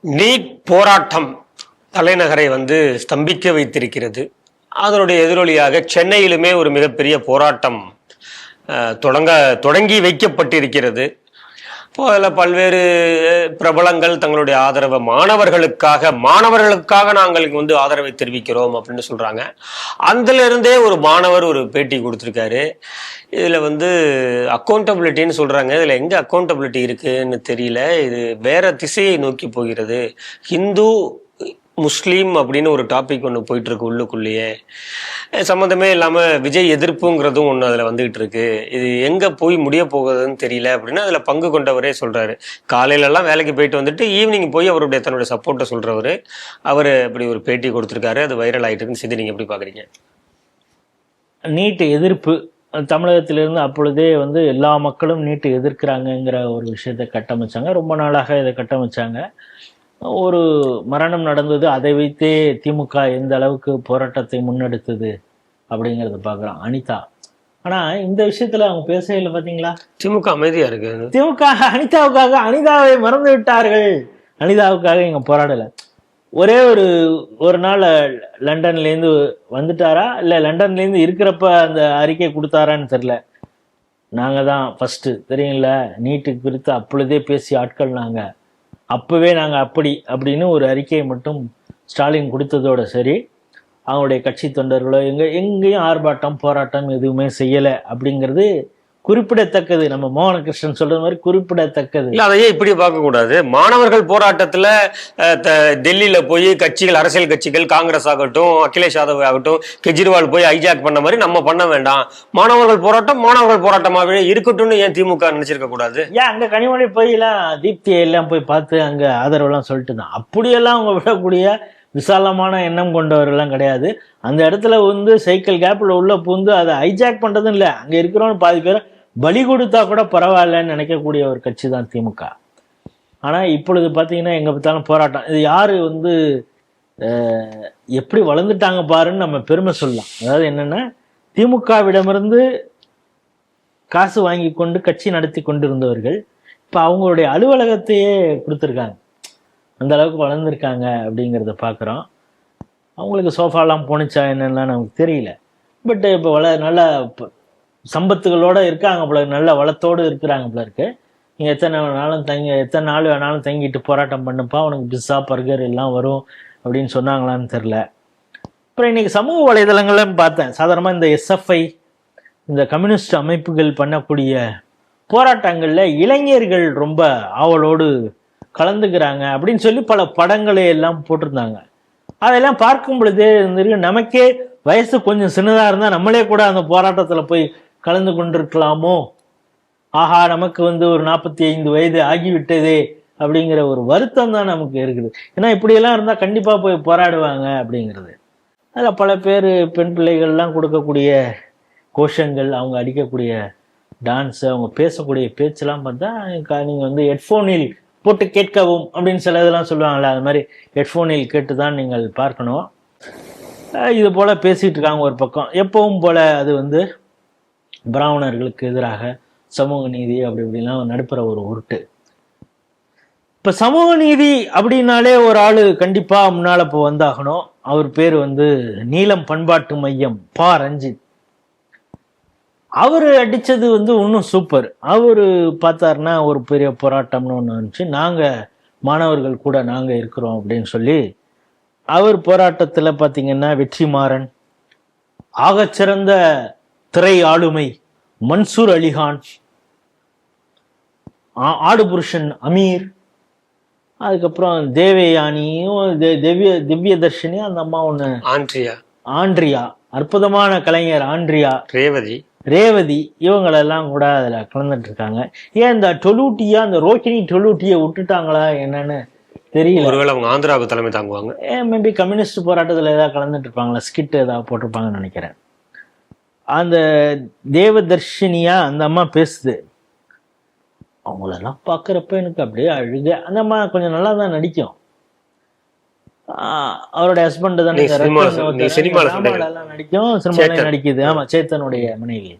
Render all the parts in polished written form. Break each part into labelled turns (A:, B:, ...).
A: NEET போராட்டம் தலைநகரை ஸ்தம்பிக்க வைத்திருக்கிறது. அதனுடைய எதிரொலியாக சென்னையிலுமே ஒரு மிகப்பெரிய போராட்டம் தொடங்கி வைக்கப்பட்டிருக்கிறது. அதில் பல்வேறு பிரபலங்கள் தங்களுடைய ஆதரவை மாணவர்களுக்காக நாங்கள் ஆதரவை தெரிவிக்கிறோம் அப்படின்னு சொல்றாங்க. அதுல இருந்தே ஒரு மாணவர் ஒரு பேட்டி கொடுத்துருக்காரு. இதுல அக்கௌண்டபிலிட்டின்னு சொல்றாங்க. இதுல எங்க அக்கௌண்டபிலிட்டி இருக்குன்னு தெரியல. இது வேற திசையை நோக்கி போகிறது. ஹிந்து முஸ்லீம் அப்படின்னு ஒரு டாபிக் ஒன்று போயிட்டு இருக்கு உள்ளுக்குள்ளேயே. சம்மந்தமே இல்லாமல் விஜய் எதிர்ப்புங்கிறதும் ஒன்று அதில் வந்துகிட்டு இருக்கு. இது எங்கே போய் முடிய போகுதுன்னு தெரியல அப்படின்னு அதில் பங்கு கொண்டவரே சொல்கிறாரு. காலையிலலாம் வேலைக்கு போயிட்டு வந்துட்டு ஈவினிங் போய் தன்னுடைய சப்போர்ட்டை சொல்கிறவர் அவர் இப்படி ஒரு பேட்டி கொடுத்துருக்காரு. அது வைரல் ஆகிட்டு இருக்குன்னு செய்தி நீங்கள் எப்படி பார்க்குறீங்க?
B: நீட் எதிர்ப்பு தமிழகத்திலிருந்து அப்பொழுதே எல்லா மக்களும் நீட்டை எதிர்க்கிறாங்கங்கிற ஒரு விஷயத்தை கட்டமைச்சாங்க. ரொம்ப நாளாக இதை கட்டமைச்சாங்க. ஒரு மரணம் நடந்தது, அதை வைத்தே திமுக எந்த அளவுக்கு போராட்டத்தை முன்னெடுத்தது அப்படிங்கிறத பார்க்குறோம். அனிதா ஆனால் இந்த விஷயத்துல அவங்க பேசல பார்த்தீங்களா?
A: திமுக அமைதியா இருக்கு.
B: திமுக அனிதாவை மறந்து விட்டார்கள். அனிதாவுக்காக இங்க போராடலை. ஒரே ஒரு நாள் லண்டன்லேருந்து வந்துட்டாரா இல்லை லண்டன்லேருந்து இருக்கிறப்ப அந்த அறிக்கை கொடுத்தாரான்னு தெரில. நாங்கள் தான் ஃபஸ்ட்டு தெரியுங்களா நீட்டுக்கு குறித்து அப்பொழுதே பேசி ஆட்கள். நாங்கள் அப்போவே நாங்கள் அப்படின்னு ஒரு அறிக்கையை மட்டும் ஸ்டாலின் கொடுத்ததோட சரி, அவங்களுடைய கட்சி தொண்டர்களோ எங்கேயும் ஆர்ப்பாட்டம் போராட்டம் எதுவுமே செய்யலை அப்படிங்கிறது குறிப்பிடத்தக்கது. நம்ம மோகனகிருஷ்ணன் சொல்ற மாதிரி குறிப்பிடத்தக்கது.
A: இல்ல, அதையே இப்படி பார்க்க கூடாது. மாணவர்கள் போராட்டத்துல டெல்லியில போய் அரசியல் கட்சிகள் காங்கிரஸ் ஆகட்டும், அகிலேஷ் யாதவ் ஆகட்டும், கெஜ்ரிவால் போய் ஹைஜாக் பண்ண மாதிரி நம்ம பண்ண வேண்டாம். மாணவர்கள் போராட்டமாகவே இருக்கட்டும்னு ஏன் திமுக நினைச்சிருக்க கூடாது?
B: ஏன் அங்க கனிமொழி போய் எல்லாம் தீப்தியை எல்லாம் போய் பார்த்து அங்க ஆதரவுலாம் சொல்லிட்டு தான் அப்படியெல்லாம் அவங்க விடக்கூடிய விசாலமான எண்ணம் கொண்டவர்கள்லாம் கிடையாது. அந்த இடத்துல சைக்கிள் கேப்ல உள்ள பூந்து அதை ஹைஜாக் பண்றதும் இல்லை. அங்க இருக்கிறவங்க பாதி பேர் பலி கொடுத்தா கூட பரவாயில்லன்னு நினைக்கக்கூடிய ஒரு கட்சி தான் திமுக. ஆனா இப்பொழுது பாத்தீங்கன்னா எங்க பார்த்தாலும் போராட்டம். இது யாரு எப்படி வளர்ந்துட்டாங்க பாருன்னு நம்ம பெருமை சொல்லலாம். அதாவது என்னன்னா, திமுகவிடமிருந்து காசு வாங்கி கொண்டு கட்சி நடத்தி கொண்டிருந்தவர்கள் இப்ப அவங்களுடைய அலுவலகத்தையே கொடுத்துருக்காங்க. அந்த அளவுக்கு வளர்ந்துருக்காங்க அப்படிங்கிறத பார்க்குறோம். அவங்களுக்கு சோஃபாலாம் போணுச்சா என்னென்னா நமக்கு தெரியல. பட் இப்போ நல்லா சம்பத்துகளோடு இருக்காங்க போல, நல்ல வளத்தோடு இருக்கிறாங்க போல இருக்கு. நீங்கள் எத்தனை நாள் வேணாலும் தங்கிட்டு போராட்டம் பண்ணுப்பா, உனக்கு பிஸ்ஸா பர்கர் எல்லாம் வரும் அப்படின்னு சொன்னாங்களான்னு தெரில. அப்புறம் இன்னைக்கு சமூக வலைதளங்கள்லாம் பார்த்தேன். சாதாரணமாக இந்த எஸ்எஃப்ஐ, இந்த கம்யூனிஸ்ட் அமைப்புகள் பண்ணக்கூடிய போராட்டங்களில் இளைஞர்கள் ரொம்ப ஆவலோடு கலந்துக்கிறாங்க அப்படின்னு சொல்லி பல படங்களை எல்லாம் போட்டிருந்தாங்க. அதெல்லாம் பார்க்கும் பொழுதே நமக்கே வயசு கொஞ்சம் சின்னதாக இருந்தால் நம்மளே கூட அந்த போராட்டத்தில் போய் கலந்து கொண்டிருக்கலாமோ, ஆஹா நமக்கு ஒரு 45 வயது ஆகிவிட்டதே அப்படிங்கிற ஒரு வருத்தம் தான் நமக்கு இருக்குது. ஏன்னா இப்படியெல்லாம் இருந்தால் கண்டிப்பாக போய் போராடுவாங்க அப்படிங்கிறது. அதில் பல பேர் பெண் பிள்ளைகள்லாம் கொடுக்கக்கூடிய கோஷங்கள், அவங்க அடிக்கக்கூடிய டான்ஸு, அவங்க பேசக்கூடிய பேச்செல்லாம் பார்த்தா நீங்கள் ஹெட்ஃபோனில் போட்டு கேட்கவும் அப்படின்னு சில இதெல்லாம் சொல்லுவாங்கள்ல, அது மாதிரி ஹெட்ஃபோனில் கேட்டு தான் நீங்கள் பார்க்கணும். இது போல் பேசிகிட்டு இருக்காங்க ஒரு பக்கம். எப்பவும் போல் அது பிராமணர்களுக்கு எதிராக சமூக நீதி அப்படி இப்படிலாம் நடுப்புற ஒரு உருட்டு. இப்போ சமூக நீதி அப்படின்னாலே ஒரு ஆள் கண்டிப்பாக முன்னால் இப்போ வந்தாகணும். அவர் பேர் நீலம் பண்பாட்டு மையம் பா ரஞ்சித். அவர் அடித்தது இன்னும் சூப்பர். அவர் பார்த்தாருன்னா ஒரு பெரிய போராட்டம்னு ஒன்று வந்துச்சு. நாங்கள் மாணவர்கள் கூட நாங்கள் இருக்கிறோம் அப்படின்னு சொல்லி அவர் போராட்டத்தில் பார்த்தீங்கன்னா வெற்றிமாறன், ஆகச்சிறந்த திரை ஆளுமை மன்சூர் அலிகான், ஆடு புருஷன் அமீர், அதுக்கப்புறம் தேவயானியும் திவ்ய தர்ஷினி, அந்த அம்மா ஒன்று ஆண்ட்ரியா, அற்புதமான கலைஞர் ஆண்ட்ரியா, ரேவதி இவங்களெல்லாம் கூட அதில் கலந்துட்டு இருக்காங்க. ஏன் இந்த டொலூட்டியா, அந்த ரோஹிணி டொலூட்டியை விட்டுட்டாங்களா என்னன்னு தெரியல.
A: ஒருவேளை அவங்க ஆந்திராவுக்கு தலைமை தாங்குவாங்க.
B: மேபி கம்யூனிஸ்ட் போராட்டத்தில் ஏதாவது கலந்துட்டு இருப்பாங்களா, ஸ்கிட் ஏதாவது போட்டிருப்பாங்கன்னு நினைக்கிறேன். அந்த தேவதர்ஷினியா அந்த அம்மா பேசுது. அவங்களெல்லாம் பார்க்குறப்ப எனக்கு அப்படியே அழுக. அந்த அம்மா கொஞ்சம் நல்லா தான் நடிக்கும். அவருடைய ஹஸ்பண்ட் தான் நடிக்கும், சினிமால நடிக்குது. ஆமா, சேத்தனுடைய மனைவி.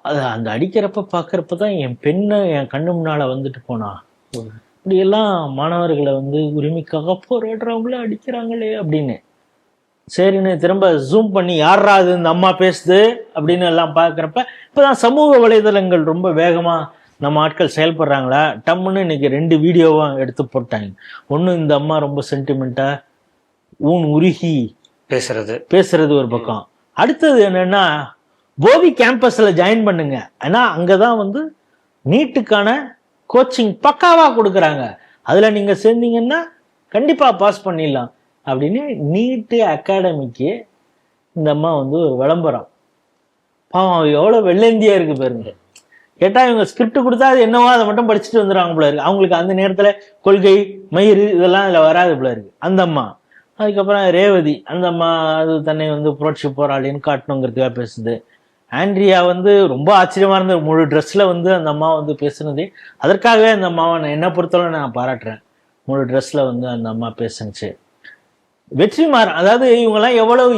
B: அது அந்த அடிக்கிறப்ப பாக்குறப்பதான் என் பெண்ணை என் கண்ணு முன்னால வந்துட்டு போனா இப்படியெல்லாம் மாணவர்களை வந்து உரிமைக்காக போராடுறவங்கள அடிக்கிறாங்களே அப்படின்னு. சரின்னு திரும்ப ஜூம் பண்ணி யாரா அது இந்த அம்மா பேசுது அப்படின்னு எல்லாம் பார்க்குறப்ப இப்போதான் சமூக வலைதளங்கள் ரொம்ப வேகமாக நம்ம ஆட்கள் செயல்படுறாங்களா, டம்முன்னு இன்னைக்கு 2 வீடியோவும் எடுத்து போட்டாங்க. ஒன்று இந்த அம்மா ரொம்ப சென்டிமெண்ட்டாக உருகி பேசுறது ஒரு பக்கம். அடுத்தது என்னன்னா, போதி கேம்பஸில் ஜாயின் பண்ணுங்க, ஏன்னா அங்கே தான் வந்து நீட்டுக்கான கோச்சிங் பக்காவாக கொடுக்குறாங்க, அதில் நீங்கள் சேர்ந்தீங்கன்னா கண்டிப்பாக பாஸ் பண்ணிடலாம் அப்படின்னு நீட்டு அகாடமிக்கு இந்த அம்மா வந்து ஒரு விளம்பரம். பாவம் எவ்வளோ வெள்ளந்தியா இருக்கு பாருங்க. கேட்டால் இவங்க ஸ்கிரிப்ட் கொடுத்தா அது என்னவோ அதை மட்டும் படிச்சுட்டு வந்துடுவாங்க போல இருக்கு. அவங்களுக்கு அந்த நேரத்தில் கொள்கை மயிறு இதெல்லாம் அதில் வராது போல இருக்கு அந்த அம்மா. அதுக்கப்புறம் ரேவதி அந்த அம்மா அது தன்னை வந்து புரட்சி போராளின்னு காட்டணுங்கிறதுக்காக பேசுது. ஆண்ட்ரியா வந்து ரொம்ப ஆச்சரியமா இருந்த முழு ட்ரெஸ்ல வந்து அந்த அம்மா வந்து பேசுனது. அதற்காகவே அந்த அம்மாவை நான் என்ன பொறுத்தவரை நான் பாராட்டுறேன். முழு ட்ரெஸ்ல வந்து அந்த அம்மா பேசுனுச்சு. வெற்றிமாறன், அதாவது இவங்கெல்லாம் எவ்வளவு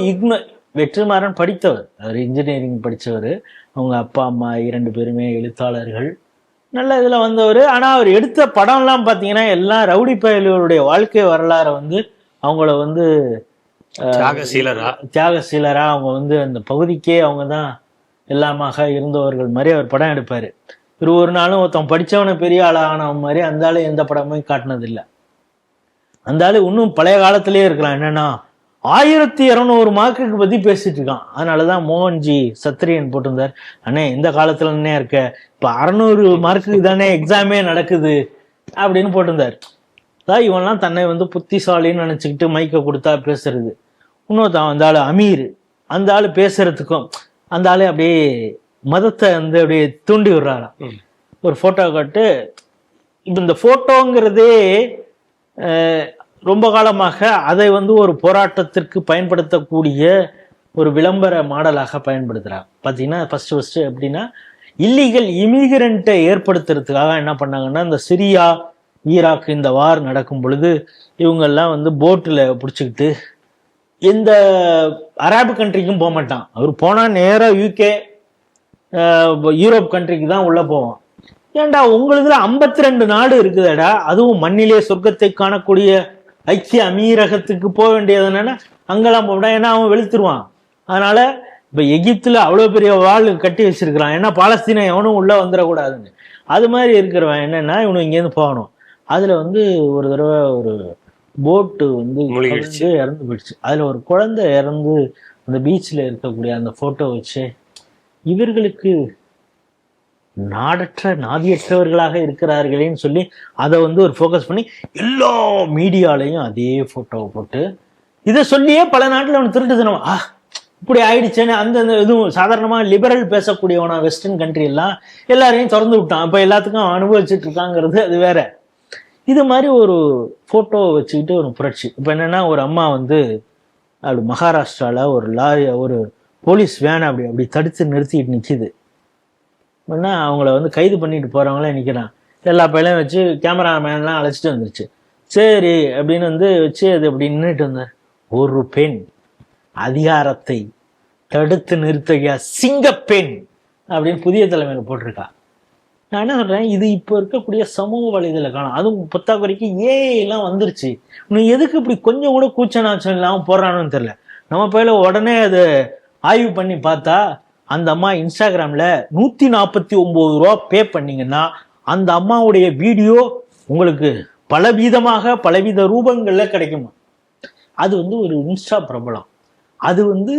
B: வெற்றிமாறன் படித்தவர், அவர் இன்ஜினியரிங் படித்தவர். அவங்க அப்பா அம்மா 2 பேருமே எழுத்தாளர்கள், நல்ல இதில் வந்தவர். ஆனால் அவர் எடுத்த படம்லாம் பார்த்தீங்கன்னா எல்லாம் ரவுடி பயலுடைய வாழ்க்கை வரலாறை வந்து அவங்கள வந்து தியாகசீலரா அவங்க வந்து அந்த பகுதிக்கே அவங்க தான் எல்லாமாக இருந்தவர்கள் மாதிரி அவர் படம் எடுப்பார். ஒரு நாளும் ஒருத்தன் படித்தவனை பெரிய ஆளா ஆனவன் மாதிரி அந்த ஆளு எந்த படமும் காட்டினதில்லை. அந்த ஆளு இன்னும் பழைய காலத்திலே இருக்கிறான். என்னன்னா 1200 மார்க்குக்கு பத்தி பேசிட்டு இருக்கான். அதனாலதான் மோகன்ஜி சத்திரியன் போட்டிருந்தார், அண்ணே இந்த காலத்துல என்ன இருக்க, இப்ப 600 மார்க்குக்கு தானே எக்ஸாமே நடக்குது அப்படின்னு போட்டிருந்தார். அதான் இவன்லாம் தன்னை வந்து புத்திசாலின்னு நினைச்சுக்கிட்டு மைக்க கொடுத்தா பேசுறது. இன்னொருத்தான் அந்த ஆளு அமீர், அந்த ஆளு பேசுறதுக்கும் அந்த ஆளு அப்படியே மதத்தை வந்து அப்படியே தூண்டி விடுறாராம். ஒரு போட்டோ காட்டு. இப்ப இந்த போட்டோங்கிறதே ரொம்ப காலமாக அதை வந்து ஒரு போராட்டத்திற்கு பயன்படுத்தக்கூடிய ஒரு விளம்பர மாடலாக பயன்படுத்துறாங்க. பார்த்தீங்கன்னா ஃபர்ஸ்ட் எப்படின்னா, இல்லீகல் இமிகிரண்ட்டை ஏற்படுத்துறதுக்காக என்ன பண்ணாங்கன்னா, இந்த சிரியா ஈராக் இந்த வார் நடக்கும் பொழுது இவங்கெல்லாம் வந்து போட்டில் பிடிச்சிக்கிட்டு எந்த அரபு கண்ட்ரிக்கும் போக மாட்டான். அவர் போனால் நேராக UK யூரோப் கண்ட்ரிக்கு தான் உள்ளே போவான். ஏன்டா உங்களுதுல 52 நாடு இருக்குதுடா, அதுவும் மண்ணிலே சொர்க்கத்தை காணக்கூடிய ஐக்கிய அமீரகத்துக்கு போக வேண்டியது என்னன்னா அங்கெல்லாம் போடா, ஏன்னா அவன் வெளுத்துருவான். அதனால இப்ப எகிப்துல அவ்வளவு பெரிய வாள் கட்டி வச்சிருக்கிறான், ஏன்னா பாலஸ்தீனை எவனும் உள்ள வந்துடக்கூடாதுன்னு. அது மாதிரி இருக்கிறவன் என்னன்னா இவனு இங்கேருந்து போகணும். அதுல வந்து ஒரு தடவை ஒரு போட்டு வந்து இறந்து போயிடுச்சு. அதுல ஒரு குழந்தை இறந்து அந்த பீச்ல இருக்கக்கூடிய அந்த போட்டோ வச்சு இவர்களுக்கு நாடற்ற நாதியற்றவர்களாக இருக்கிறார்களேன்னு சொல்லி அதை வந்து ஒரு ஃபோக்கஸ் பண்ணி எல்லா மீடியாலையும் அதே போட்டோவை போட்டு இதை சொல்லியே பல நாட்டில் அவன் திருட்டு தினம் இப்படி ஆயிடுச்சேன்னு அந்த இதுவும் சாதாரணமாக லிபரல் பேசக்கூடியவனா வெஸ்டர்ன் கண்ட்ரி எல்லாம் எல்லாரையும் திறந்து விட்டான். இப்போ எல்லாத்துக்கும் அனுபவிச்சுட்டு இருக்காங்கிறது அது வேற. இது மாதிரி ஒரு போட்டோ வச்சுக்கிட்டு ஒரு புரட்சி. இப்போ என்னன்னா, ஒரு அம்மா வந்து அப்படி மகாராஷ்டிரால ஒரு லாரி ஒரு போலீஸ் வேனை அப்படி தடுத்து நிறுத்திட்டு நிற்கிது. அப்படின்னா அவங்கள வந்து கைது பண்ணிட்டு போறவங்களே நிற்கிறான். எல்லா பையனையும் வச்சு கேமராமேன்லாம் அழைச்சிட்டு வந்துருச்சு. சரி அப்படின்னு வந்து வச்சு அது அப்படி நின்றுட்டு வந்தார். ஒரு பெண் அதிகாரத்தை தடுத்து நிறுத்திய சிங்கப்பெண் அப்படின்னு புதிய தலைமையில போட்டிருக்கா. நான் என்ன சொல்றேன், இது இப்போ இருக்கக்கூடிய சமூக வலைதள காலம். அதுவும் பொத்தாக்குறைக்கு எல்லாம் வந்துருச்சு. நீ எதுக்கு இப்படி கொஞ்சம் கூட கூச்ச நாச்சம் இல்லாமல் போடுறான்னு தெரியல. நம்ம பையில உடனே அதை ஆய்வு பண்ணி பார்த்தா அந்த அம்மா இன்ஸ்டாகிராம்ல 149 ரூபா பே பண்ணீங்கன்னா அந்த அம்மாவுடைய வீடியோ உங்களுக்கு பலவித ரூபங்கள்ல கிடைக்குமா. அது வந்து ஒரு இன்ஸ்டா பிரபலம். அது வந்து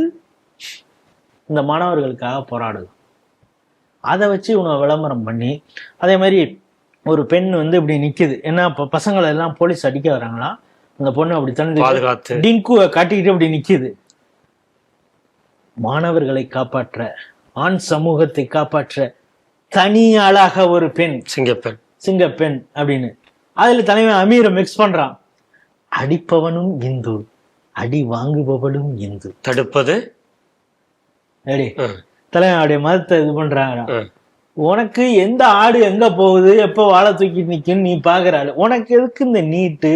B: இந்த மாணவர்களுக்காக போராடுது. அதை வச்சு இவனை விளம்பரம் பண்ணி, அதே மாதிரி ஒரு பெண் வந்து இப்படி நிக்குது. ஏன்னா பசங்களை எல்லாம் போலீஸ் அடிக்க வராங்களா, அந்த பொண்ணு அப்படி தந்து டிங்குவை காட்டிக்கிட்டு அப்படி நிக்குது. மாணவர்களை காப்பாற்ற, ஆண் சமூகத்தை காப்பாற்ற தனி ஆளாக ஒரு பெண், சிங்கப்பெண் அப்படின்னு. அதுல தலைவன் அமீரை மிக்ஸ் பண்றான். அடிப்பவனும் இந்து, அடி வாங்குபவனும் இந்து, தடுப்பது அடி தலைவன் அப்படியே மதத்தை இது பண்றாங்க. உனக்கு எந்த ஆடு எங்க போகுது, எப்போ வாழை தூக்கி நிக்குன்னு நீ பாக்குறாள். உனக்கு எதுக்கு இந்த நீட்டு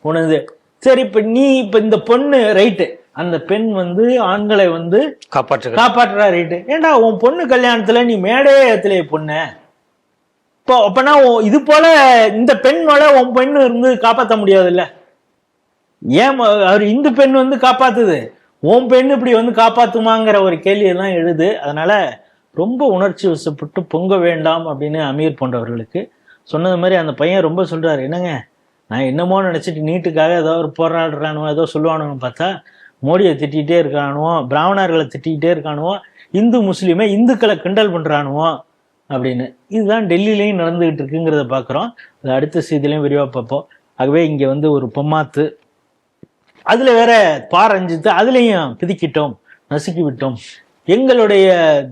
B: உனது? சரி, இப்ப இந்த பொண்ணு ரைட்டு, அந்த பெண் வந்து ஆண்களை வந்து காப்பாற்றுறா ரைட்டு. ஏண்டா உன் பொண்ணு கல்யாணத்துல நீ மேடையத்திலே பொண்ண இப்போ அப்பனா இது போல இந்த பெண்ணோட உன் பெண்ணு இருந்து காப்பாற்ற முடியாதுல்ல. ஏன் அவர் இந்து பெண் வந்து காப்பாத்துது, உன் பெண் இப்படி வந்து காப்பாத்துமாங்கிற ஒரு கேள்வி எல்லாம் எழுது. அதனால ரொம்ப உணர்ச்சி வசப்பட்டு பொங்க வேண்டாம் அப்படின்னு அமீர் போன்றவர்களுக்கு சொன்னது மாதிரி அந்த பையன் ரொம்ப சொல்றாரு, என்னங்க நான் என்னமோ நினைச்சிட்டு நீட்டுக்காக ஏதோ ஒரு போராடுறானுவோ ஏதோ சொல்லுவானுன்னு பார்த்தா மோடியை திட்டிகிட்டே இருக்கானுவோ, பிராமணர்களை திட்டிகிட்டே இருக்கானுவோ, இந்து முஸ்லீமை இந்துக்களை கிண்டல் பண்றானுவோ அப்படின்னு. இதுதான் டெல்லியிலையும் நடந்துகிட்டு இருக்குங்கிறத பார்க்குறோம். அது அடுத்த செய்தியிலையும் விரிவாக பார்ப்போம். ஆகவே இங்கே வந்து ஒரு பொம்மாத்து, அதுல வேற பாரஞ்சித்து, அதுலேயும் பிதிக்கிட்டோம், நசுக்கி விட்டோம். எங்களுடைய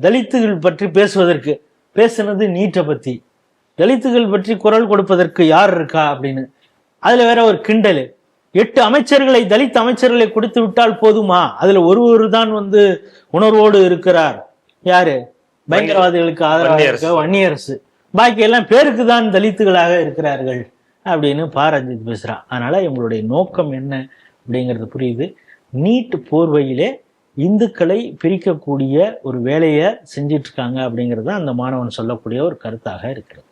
B: தலித்துகள் பற்றி பேசுவதற்கு பேசுனது நீட்டை பத்தி, தலித்துகள் பற்றி குரல் கொடுப்பதற்கு யார் இருக்கா அப்படின்னு. அதுல வேற ஒரு கிண்டல், 8 அமைச்சர்களை தலித் அமைச்சர்களை கொடுத்து விட்டால் போதுமா, அதுல ஒருவர் தான் வந்து உணர்வோடு இருக்கிறார், யாரு, பயங்கரவாதிகளுக்கு ஆதரவாக வன்னியரசு, பாக்கி எல்லாம் பேருக்கு தான் தலித்துகளாக இருக்கிறார்கள் அப்படின்னு பாரஞ்சித் பேசுறான். அதனால இவங்களுடைய நோக்கம் என்ன அப்படிங்கிறது புரியுது. நீட் போர்வையிலே இந்துக்களை பிரிக்கக்கூடிய ஒரு வேலையை செஞ்சிட்டு இருக்காங்க அப்படிங்கிறது அந்த மாணவன் சொல்லக்கூடிய ஒரு கருத்தாக இருக்கிறது.